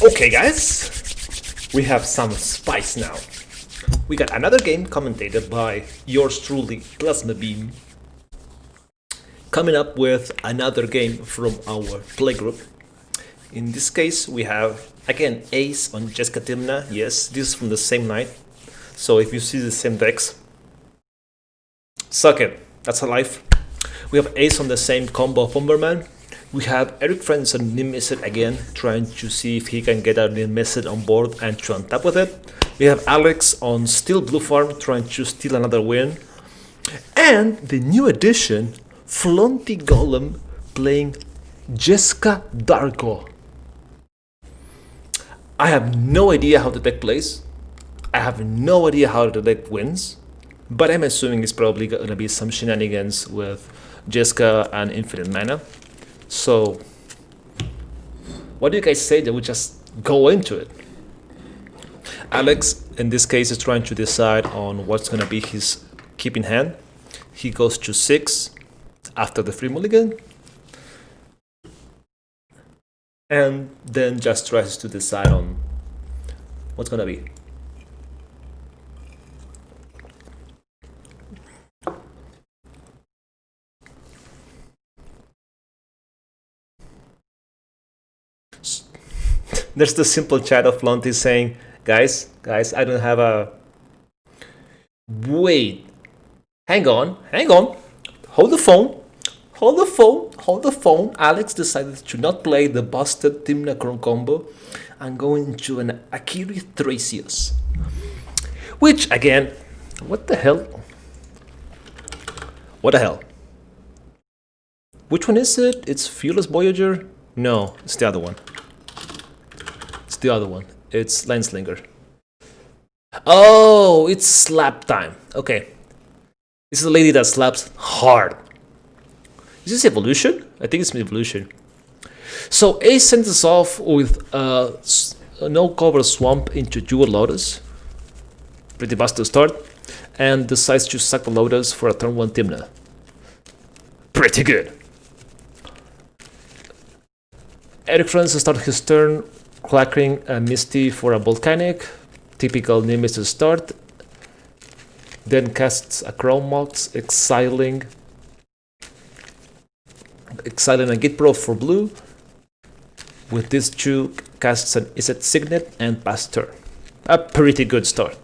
Okay guys, we have some spice now. We got another game commentated by yours truly, Plasma Beam, coming up with another game from our playgroup. In this case, we have, again, Ace on Jeska Tymna. Yes, this is from the same night. So if you see the same decks, suck it, that's a life. We have Ace on the same combo of Bomberman. We have ErikFrenz on Niv-Mizzet again, trying to see if he can get a Niv-Mizzet on board and to on top with it. We have Alex on Steel Blue Farm, trying to steal another win. And the new addition, FlauntyGolem, playing Jeska Dargo. I have no idea how the deck plays. I have no idea how the deck wins. But I'm assuming it's probably going to be some shenanigans with Jeska and Infinite Mana. So, what do you guys say that we just go into it? Alex, in this case, is trying to decide on what's going to be his keeping hand. He goes to 6 after the free mulligan. And then just tries to decide on what's going to be. There's the simple chat of Flaunty saying, guys, I don't have a... Wait, hang on, hold the phone. Alex decided to not play the busted Tymna combo and go into an Akiri Thrasios. Which, again, what the hell? Which one is it? It's Fearless Voyager? No, it's the other one. It's Lineslinger. Oh, it's slap time. Okay. This is a lady that slaps hard. Is this evolution? I think it's evolution. So Ace sends us off with a no cover swamp into Jewel Lotus. Pretty busted start. And decides to sack the Lotus for a turn 1 Tymna. Pretty good. ErikFrenz starts his turn clackering a Misty for a Volcanic, typical Niv-Mizzet start, then casts a Chrome Mox, exiling a Git Pro for blue. With these two, casts an Izzet Signet and pass turn. A pretty good start.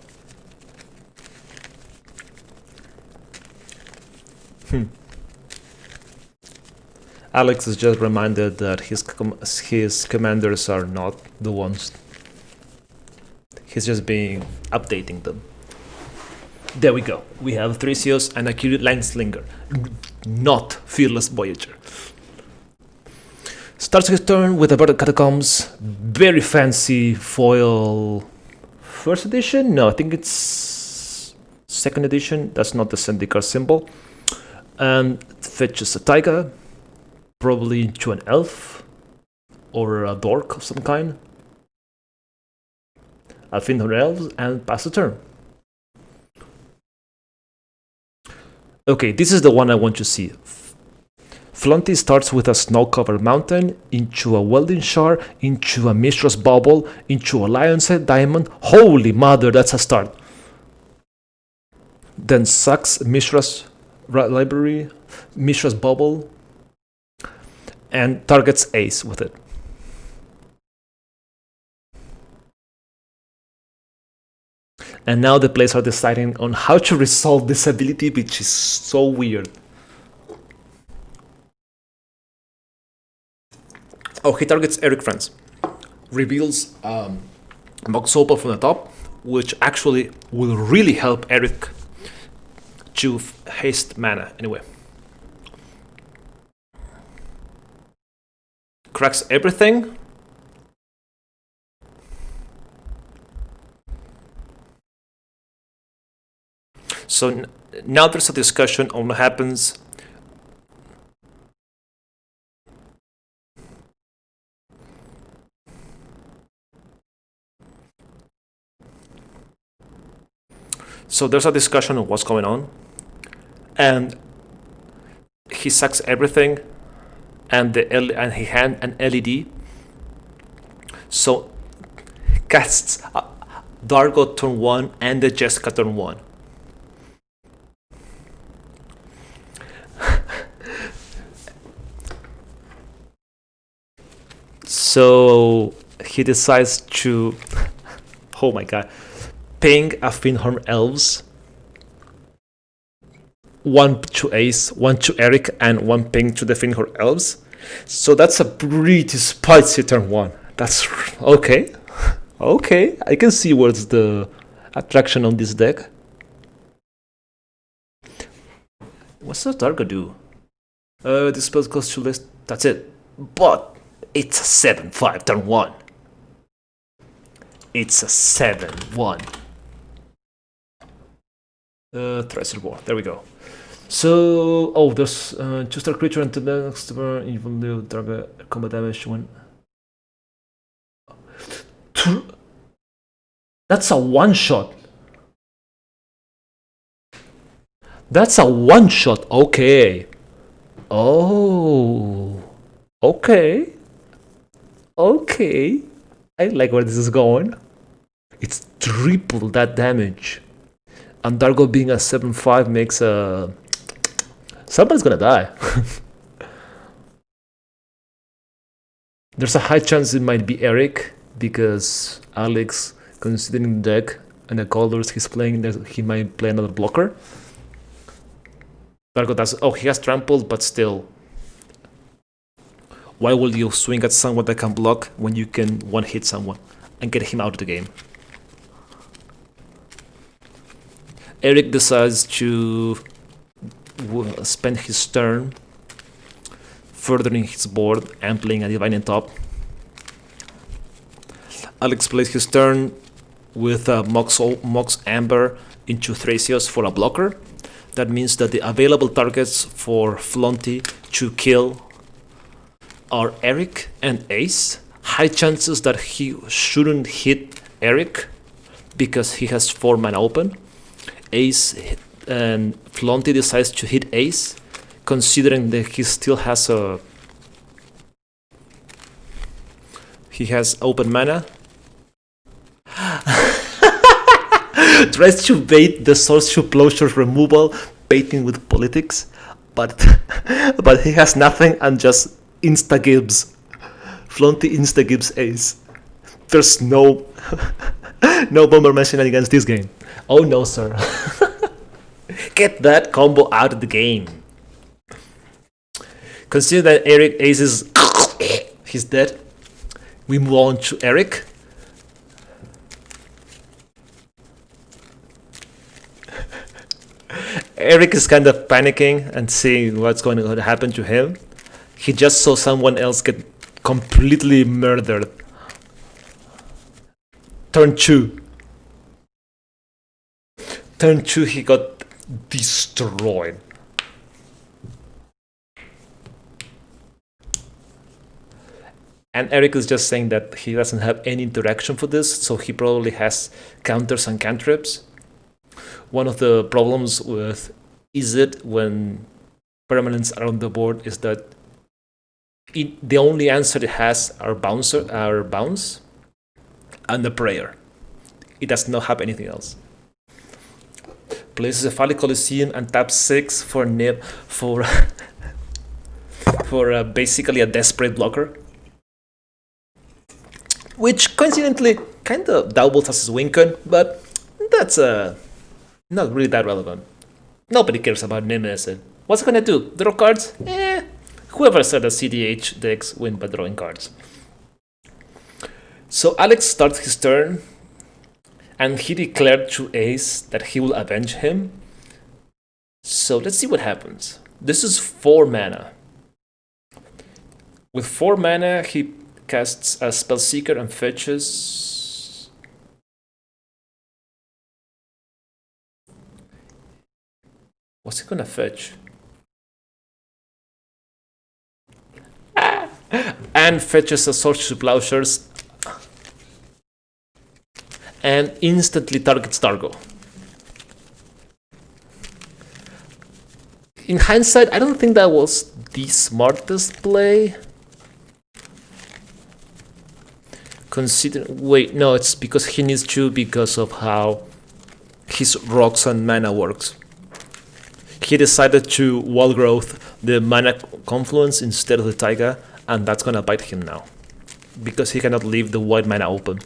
Alex is just reminded that his commanders are not the ones. He's just updating them. There we go. We have Thrasios and Akiri Lineslinger, not Fearless Voyager. Starts his turn with a Bird Catacombs, very fancy foil. First edition? No, I think it's second edition. That's not the Zendikar symbol. And fetches a Taiga. Probably into an elf or a dork of some kind. I'll find her elves and pass the turn. Okay, this is the one I want to see. Flaunty starts with a snow-covered mountain, into a welding shard, into a Mishra's bubble, into a lion's head diamond. Holy mother, that's a start. Then sucks Mishra's library, Mishra's bubble, and targets Ace with it. And now the players are deciding on how to resolve this ability, which is so weird. Oh, he targets ErikFrenz. Reveals Mox Opal from the top, which actually will really help Erik to haste mana anyway. Cracks everything. So now there's a discussion on what happens. So there's a discussion on what's going on. And he sucks everything. And he hand an LED. So casts Dargo turn 1 and the Jeska turn 1. So he decides to, oh my god, ping a Finhorn Elves. 1 to Ace, 1 to Erik, and 1 ping to the Finhorn Elves. So that's a pretty spicy turn 1. That's okay. Okay, I can see what's the attraction on this deck. What's the Dargo do? This spell goes to list. That's it. But it's a 7-5 turn 1. It's a 7-1. Threats War. There we go. So, oh, there's 2-star creature and the next turn, even though Dargo combat damage one. That's a 1-shot. That's a 1-shot. Okay. Oh. Okay. Okay. I like where this is going. It's triple that damage. And Dargo being a 7-5 makes a... Somebody's gonna die. There's a high chance it might be Erik, because Alex, considering the deck and the colors he's playing, that he might play another blocker. Dargo does... Oh, he has trampled, but still. Why will you swing at someone that can block when you can one-hit someone and get him out of the game? Erik decides to spend his turn furthering his board and playing a Divine Top. Alex plays his turn with Mox Amber into Thrasios for a blocker. That means that the available targets for Flaunty to kill are Erik and Ace. High chances that he shouldn't hit Erik because he has 4 mana open. Ace and Flaunty decides to hit Ace, considering that he still has he has open mana. Tries to bait the Sorcery Closure removal, baiting with politics, but he has nothing and just insta-gibbs. Flaunty insta-gibbs Ace. There's no Bomberman shenanigans this game. Oh no, sir. Get that combo out of the game. Consider that Erik Ace is he's dead. We move on to Erik. Erik is kind of panicking and seeing what's going to happen to him. He just saw someone else get completely murdered. Turn 2. Turn 2, he got destroyed. And Erik is just saying that he doesn't have any interaction for this, so he probably has counters and cantrips. One of the problems with Izzet when permanents are on the board is that the only answer it has are bounce and the prayer. It does not have anything else. Places a Phallic Coliseum and taps 6 for Niv for basically a desperate blocker, which coincidentally kind of doubles as his Wincon, but that's not really that relevant. Nobody cares about Niv-Mizzet. What's it gonna do? Draw cards? Whoever said that cEDH decks win by drawing cards. So Alex starts his turn, and he declared to Ace that he will avenge him. So let's see what happens. This is 4 mana. With 4 mana, he casts a Spellseeker and fetches... What's he gonna fetch? And fetches a Sorcery Plowshares and instantly targets Dargo. In hindsight, I don't think that was the smartest play, Consider. Wait, no, it's because he needs to because of how his rocks and mana works. He decided to wall growth the mana confluence instead of the taiga, and that's gonna bite him now. Because he cannot leave the white mana open.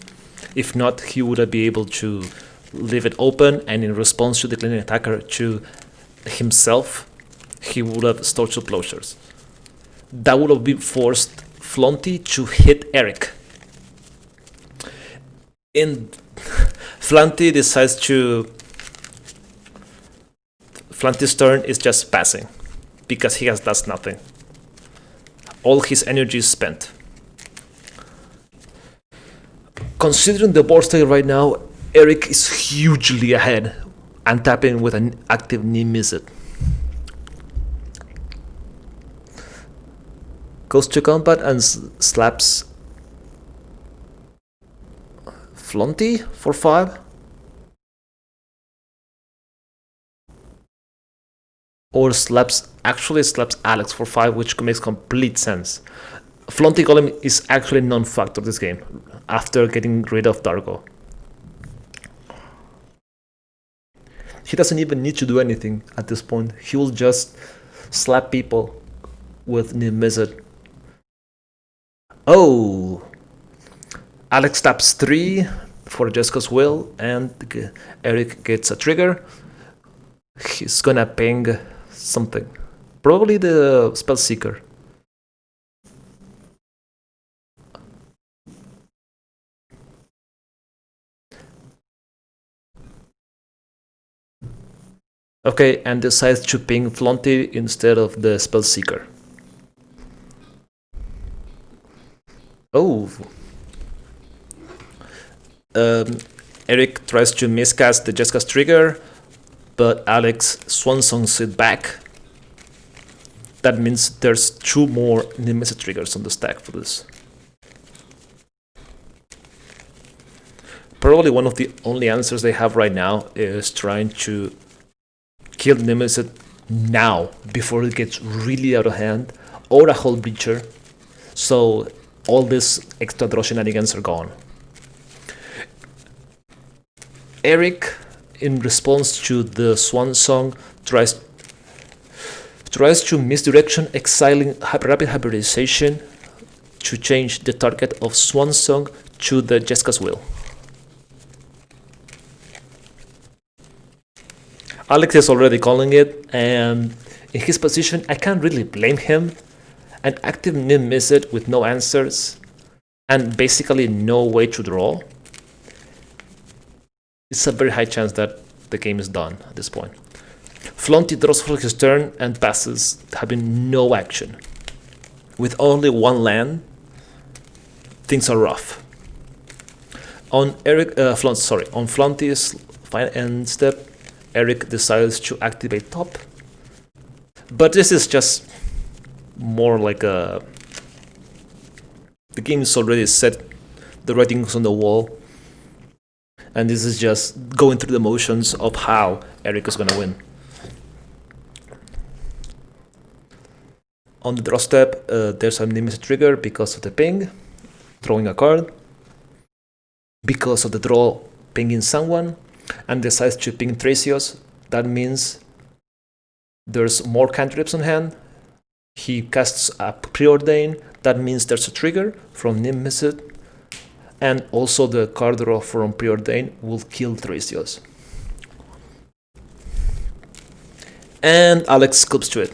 If not, he would be able to leave it open, and in response to declining attacker to himself, he would have stored two plowshares. That would have been forced Flaunty to hit Erik. And Flaunty decides to... Flaunty's turn is just passing, because he does nothing. All his energy is spent. Considering the board state right now, Erik is hugely ahead and tapping with an active Niv-Mizzet. Goes to combat and slaps Flaunty for 5. Or actually slaps Alex for 5, which makes complete sense. FlauntyGolem is actually non-factor this game, after getting rid of Dargo. He doesn't even need to do anything at this point. He will just slap people with Niv-Mizzet. Oh! Alex taps 3 for Jeska's will, and Erik gets a trigger. He's gonna ping something. Probably the Spell Seeker. Okay, and decides to ping Flaunty instead of the Spell Seeker. Oh. Erik tries to miscast the Jeska's trigger, but Alex swansongs it back. That means there's 2 more Niv-Mizzet triggers on the stack for this. Probably one of the only answers they have right now is trying to kill Niv-Mizzet now, before it gets really out of hand, or a whole breacher, so all these extra draw shenanigans are gone. Erik, in response to the Swan Song, tries to misdirection, exiling rapid hybridization to change the target of Swan Song to the Jeska's will. Alex is already calling it, and in his position, I can't really blame him. An active Niv-Mizzet with no answers, and basically no way to draw. It's a very high chance that the game is done at this point. Flaunty draws for his turn and passes, having no action. With only 1 land, things are rough. On Flaunty's final end step, Erik decides to activate top. But this is just more like a... The game is already set, the writing's on the wall. And this is just going through the motions of how Erik is gonna win. On the draw step, there's a Niv-Mizzet trigger because of the ping, throwing a card. Because of the draw, pinging someone, and decides to ping Thrasios. That means there's more cantrips on hand. He casts a Preordain. That means there's a trigger from Niv-Mizzet. And also the card draw from Preordain will kill Thrasios. And Alex scoops to it,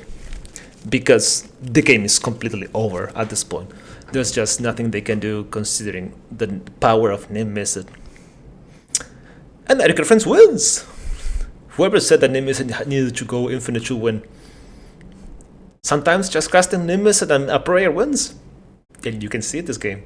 because the game is completely over at this point. There's just nothing they can do considering the power of Niv-Mizzet. And ErikFrenz wins! Whoever said that Niv-Mizzet needed to go infinite to win. Sometimes just casting Niv-Mizzet and a prayer wins. And you can see it this game.